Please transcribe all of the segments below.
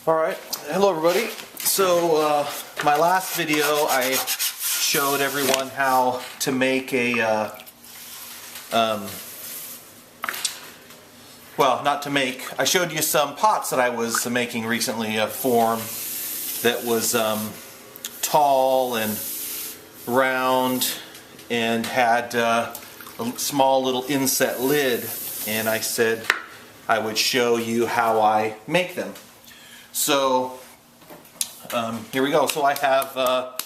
Alright, hello everybody. So my last video I showed everyone how to make a, well, not to make, I showed you some pots that I was making recently, a form that was tall and round and had a small little inset lid, and I said I would show you how I make them. So here we go. So I have, well,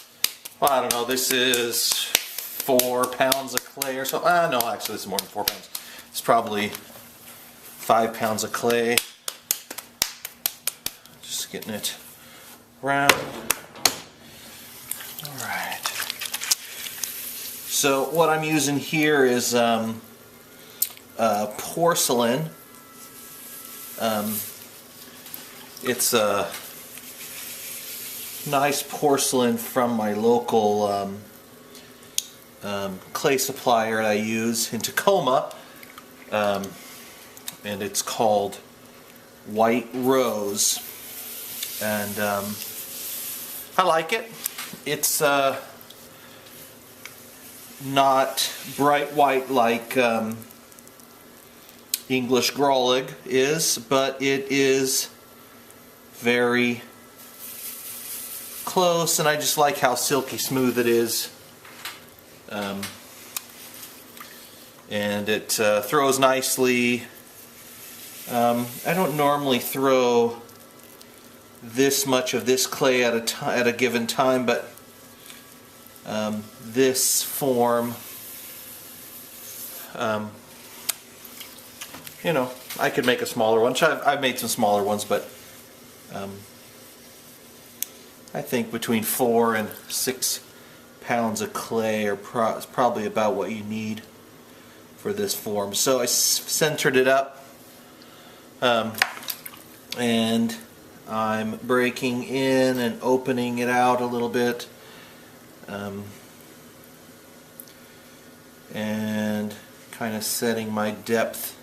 I don't know, this is 4 pounds of clay or so. No, actually this is more than 4 pounds. It's probably 5 pounds of clay. Just getting it round. Alright. So what I'm using here is porcelain. It's a nice porcelain from my local clay supplier that I use in Tacoma, and it's called White Rose, and I like it. It's not bright white like English Grollig is, but it is very close, and I just like how silky smooth it is, and it throws nicely. I don't normally throw this much of this clay at a given time, but this form, you know, I could make a smaller one. I've made some smaller ones, but I think between 4 and 6 pounds of clay are probably about what you need for this form. So I centered it up, and I'm breaking in and opening it out a little bit, and kind of setting my depth.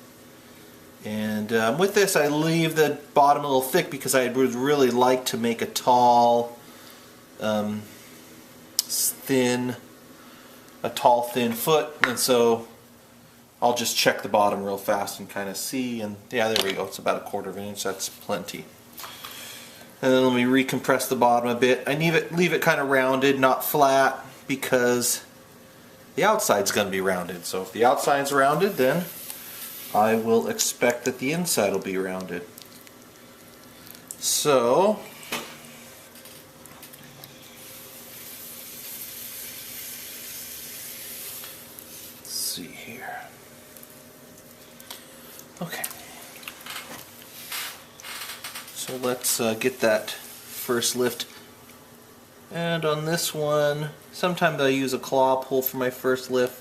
And with this, I leave the bottom a little thick because I would really like to make a tall, thin foot. And so I'll just check the bottom real fast and kind of see. And yeah, there we go. It's about 1/4 of an inch. That's plenty. And then let me recompress the bottom a bit. I leave it kind of rounded, not flat, because the outside's going to be rounded. So if the outside's rounded, then I will expect that the inside will be rounded. So let's see here. Okay. So let's get that first lift. And on this one, sometimes I use a claw pull for my first lift.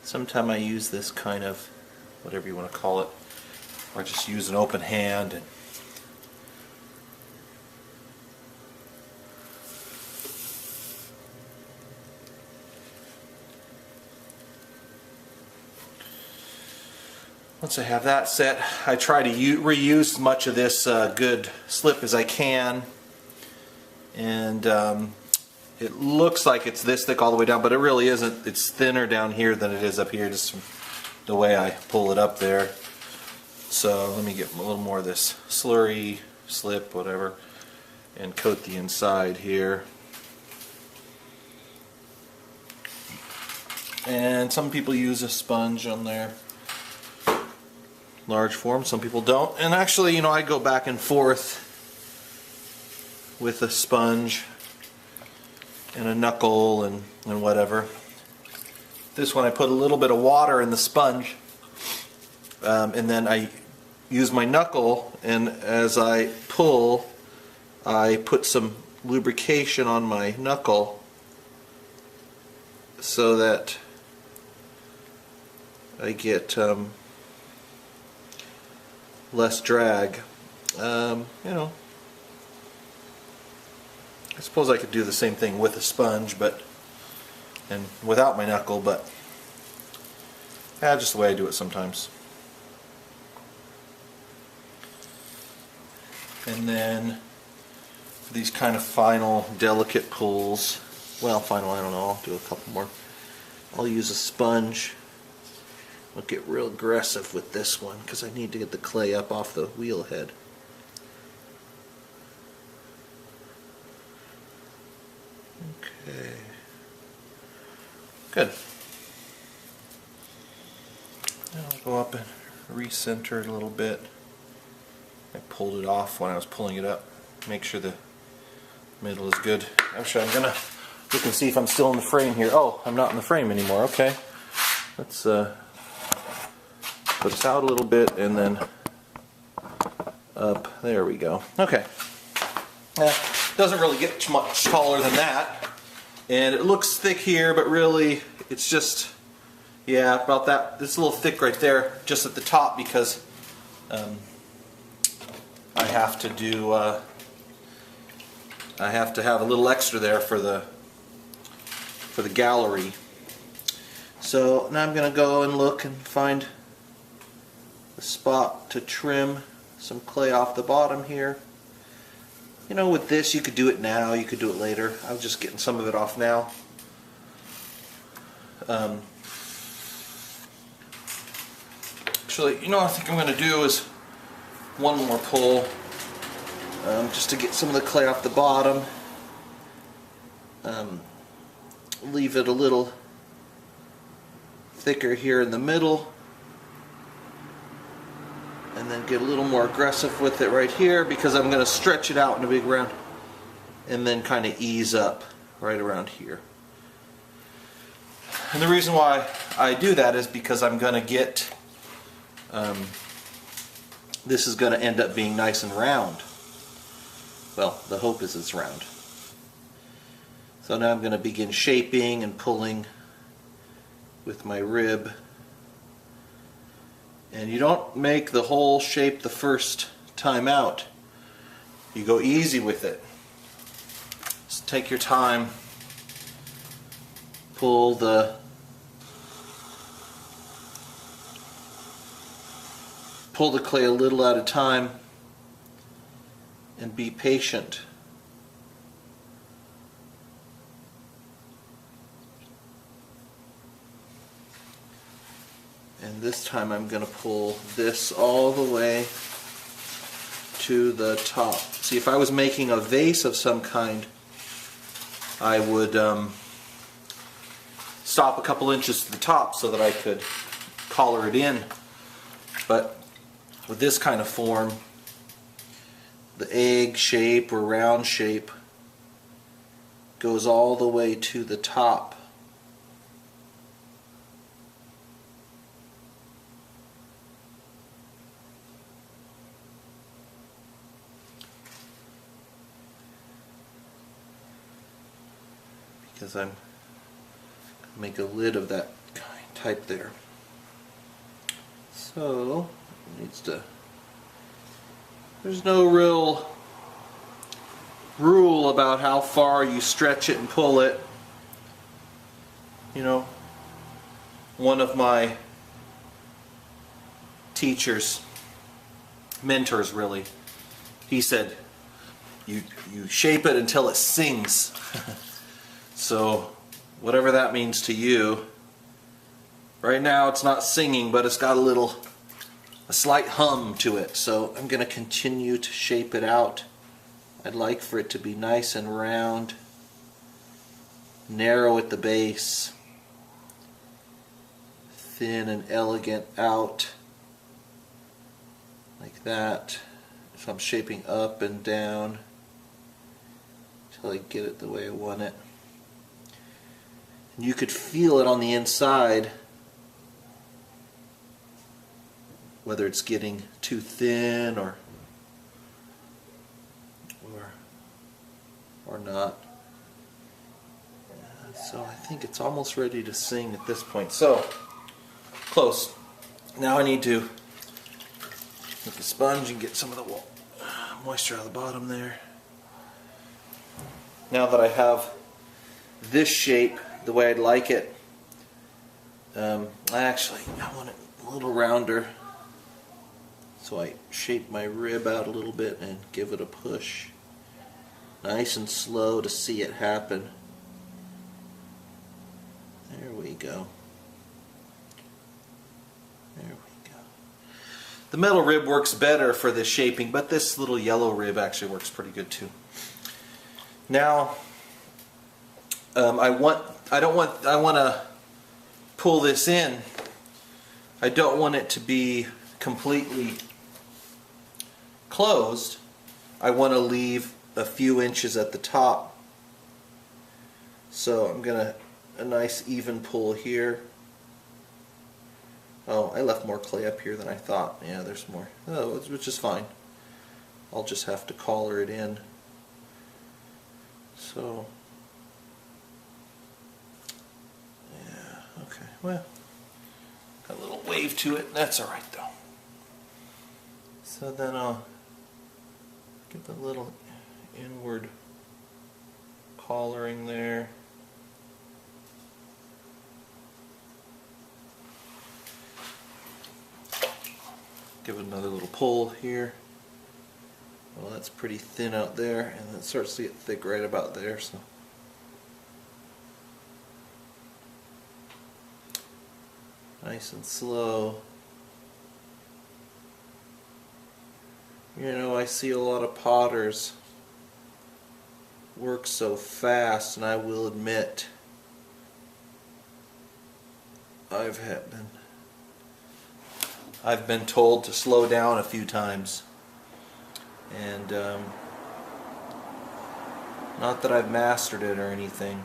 Sometimes I use this kind of, whatever you want to call it, or just use an open hand. And once I have that set, I try to reuse as much of this good slip as I can, and it looks like it's this thick all the way down, but it really isn't. It's thinner down here than it is up here, just from the way I pull it up there. So let me get a little more of this slurry, slip, whatever, and coat the inside here. And some people use a sponge on their large form, some people don't. And actually, you know, I go back and forth with a sponge and a knuckle and whatever. This one I put a little bit of water in the sponge, and then I use my knuckle, and as I pull, I put some lubrication on my knuckle so that I get less drag. You know, I suppose I could do the same thing with a sponge, and without my knuckle, but just the way I do it sometimes. And then for these kind of final, delicate pulls. Well, final, I don't know, I'll do a couple more. I'll use a sponge. I'll get real aggressive with this one because I need to get the clay up off the wheel head. Okay. Good. Now I'll go up and recenter it a little bit. I pulled it off when I was pulling it up. Make sure the middle is good. Actually, I'm gonna look and see if I'm still in the frame here. Oh, I'm not in the frame anymore. Okay. Let's put us out a little bit and then up. There we go. Okay. Doesn't really get much taller than that. And it looks thick here, but really it's just, yeah, about that. It's a little thick right there, just at the top, because I have to do, I have to have a little extra there for the gallery. So now I'm going to go and look and find a spot to trim some clay off the bottom here. You know, with this you could do it now, you could do it later. I was just getting some of it off now. Actually, you know what I think I'm going to do is one more pull, just to get some of the clay off the bottom. Leave it a little thicker here in the middle, and then get a little more aggressive with it right here, because I'm going to stretch it out in a big round and then kind of ease up right around here. And the reason why I do that is because I'm going to get this is going to end up being nice and round. Well, the hope is it's round. So now I'm going to begin shaping and pulling with my rib. And you don't make the whole shape the first time out. You go easy with it. Just take your time. Pull the clay a little at a time and be patient. And this time I'm going to pull this all the way to the top. See, if I was making a vase of some kind, I would stop a couple inches to the top so that I could collar it in. But with this kind of form, the egg shape or round shape goes all the way to the top. Because I'm going to make a lid of that type there. So, it needs to, there's no real rule about how far you stretch it and pull it. You know, one of my teachers, mentors really, he said, you shape it until it sings. So, whatever that means to you. Right now it's not singing, but it's got a slight hum to it. So I'm going to continue to shape it out. I'd like for it to be nice and round, narrow at the base, thin and elegant out, like that. So I'm shaping up and down until I get it the way I want it. And you could feel it on the inside, whether it's getting too thin or not. So I think it's almost ready to sing at this point. So, close. Now I need to take a sponge and get some of the moisture out of the bottom there. Now that I have this shape the way I'd like it, I want it a little rounder. So I shape my rib out a little bit and give it a push. nice and slow to see it happen. There we go. There we go. The metal rib works better for this shaping, but this little yellow rib actually works pretty good too. Now, I want to pull this in. I don't want it to be completely closed. I want to leave a few inches at the top. So I'm gonna a nice even pull here. Oh, I left more clay up here than I thought. Yeah, there's more. Oh, which is fine. I'll just have to collar it in. So, yeah, okay. Well, got a little wave to it. That's all right though. So then I'll get the little inward collaring there. Give it another little pull here. Well, that's pretty thin out there, and it starts to get thick right about there. So, nice and slow. You know, I see a lot of potters work so fast, and I will admit I've been told to slow down a few times, and not that I've mastered it or anything,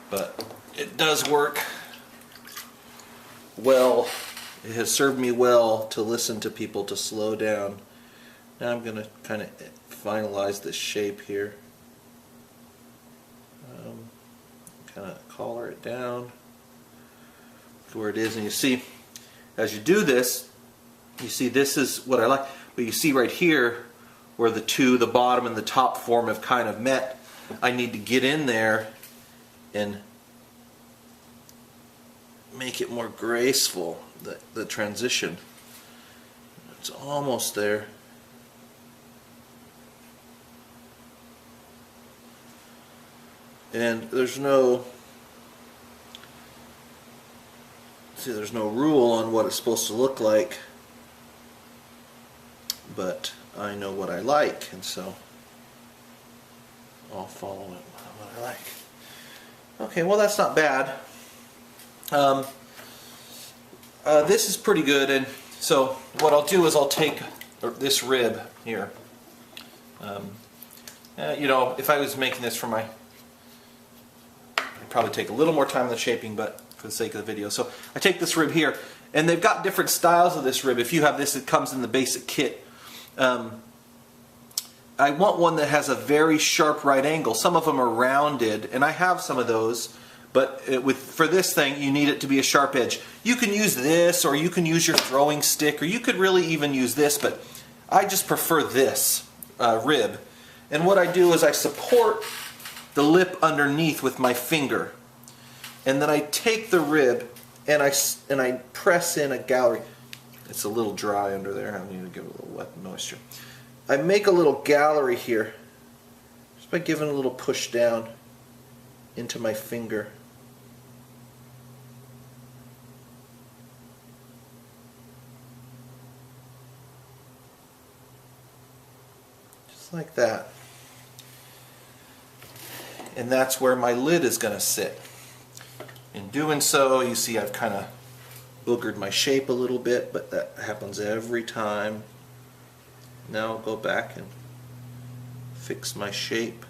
but it does work well. It has served me well to listen to people to slow down. Now I'm going to kind of finalize this shape here. Kind of collar it down to where it is, and you see, as you do this, you see this is what I like, but you see right here where the bottom and the top form have kind of met. I need to get in there and make it more graceful, the transition. It's almost there. And there's no rule on what it's supposed to look like, but I know what I like, and so I'll follow it what I like. Okay, well, that's not bad. This is pretty good, and so what I'll do is I'll take this rib here. You know, if I was making this for I'd probably take a little more time in the shaping, but for the sake of the video. So I take this rib here, and they've got different styles of this rib. If you have this, it comes in the basic kit. I want one that has a very sharp right angle. Some of them are rounded, and I have some of those, but for this thing, you need it to be a sharp edge. You can use this, or you can use your throwing stick, or you could really even use this, but I just prefer this rib. And what I do is I support the lip underneath with my finger, and then I take the rib and I press in a gallery. It's a little dry under there. I need to give it a little wet moisture. I make a little gallery here just by giving a little push down into my finger. Just like that. And that's where my lid is going to sit. In doing so, you see I've kind of boogered my shape a little bit, but that happens every time. Now I'll go back and fix my shape.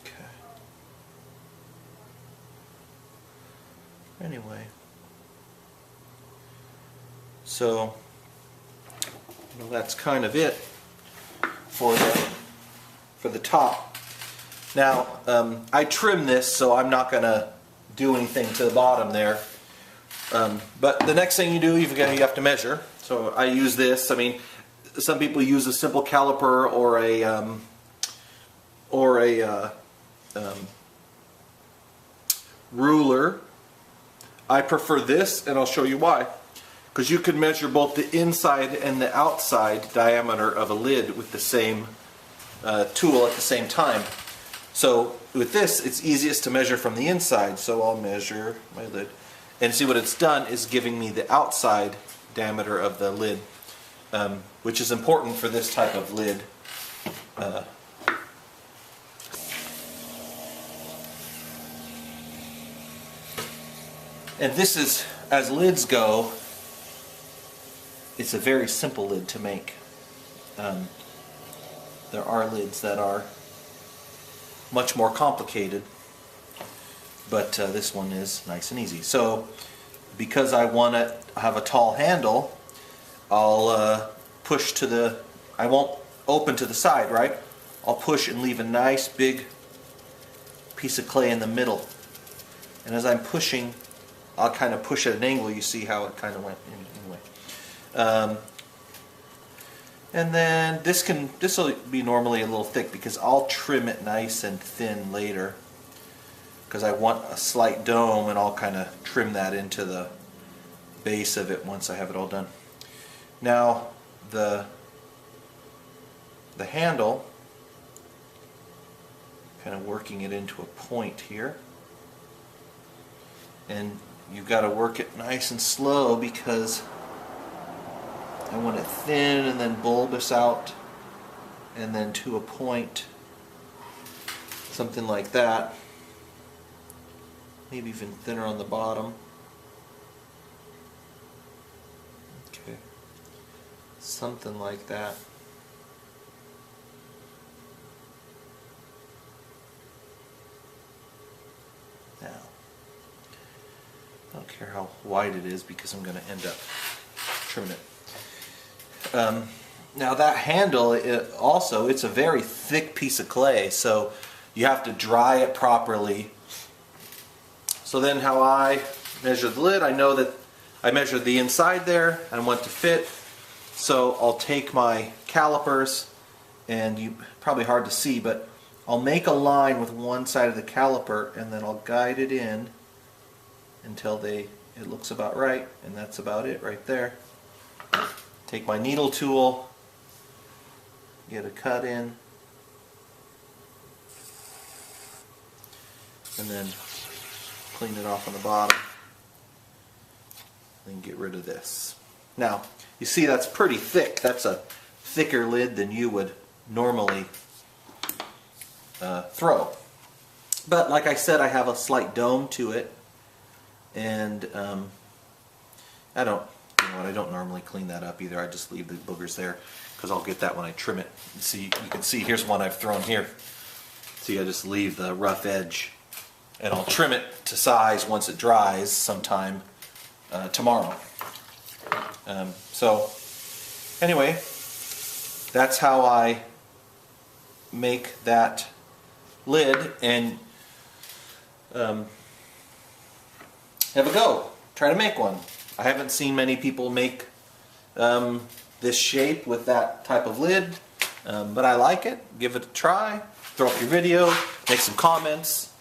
Okay. Anyway, so well, that's kind of it for the top. Now I trim this, so I'm not going to do anything to the bottom there. But the next thing you do, you have to measure. So I use this. I mean, some people use a simple caliper or a ruler. I prefer this, and I'll show you why. because you could measure both the inside and the outside diameter of a lid with the same tool at the same time. So with this, it's easiest to measure from the inside. So I'll measure my lid, and see what it's done is giving me the outside diameter of the lid, which is important for this type of lid. And this is, as lids go, it's a very simple lid to make. There are lids that are much more complicated, but this one is nice and easy. So because I want to have a tall handle, I'll push to the, I won't open to the side, right? I'll push and leave a nice big piece of clay in the middle. And as I'm pushing, I'll kind of push at an angle. You see how it kind of went anyway. And then this will be normally a little thick because I'll trim it nice and thin later, because I want a slight dome, and I'll kind of trim that into the base of it once I have it all done. Now the handle, kind of working it into a point here, and you've got to work it nice and slow because I want it thin and then bulbous out and then to a point, something like that, maybe even thinner on the bottom. Okay, something like that. Now, I don't care how wide it is because I'm going to end up trimming it. Now that handle, it's a very thick piece of clay, so you have to dry it properly. So then how I measure the lid, I know that I measured the inside there and I want to fit, so I'll take my calipers, and probably hard to see, but I'll make a line with one side of the caliper and then I'll guide it in until it looks about right, and that's about it right there. Take my needle tool, get a cut in, and then clean it off on the bottom, then get rid of this. Now, you see that's pretty thick. That's a thicker lid than you would normally throw. But like I said, I have a slight dome to it, and I don't normally clean that up either. I just leave the boogers there because I'll get that when I trim it. You can see here's one I've thrown here. See, I just leave the rough edge, and I'll trim it to size once it dries sometime tomorrow. So anyway, that's how I make that lid, and have a go. Try to make one. I haven't seen many people make this shape with that type of lid, but I like it. Give it a try. Throw up your video, make some comments.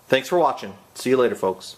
Thanks for watching. See you later, folks.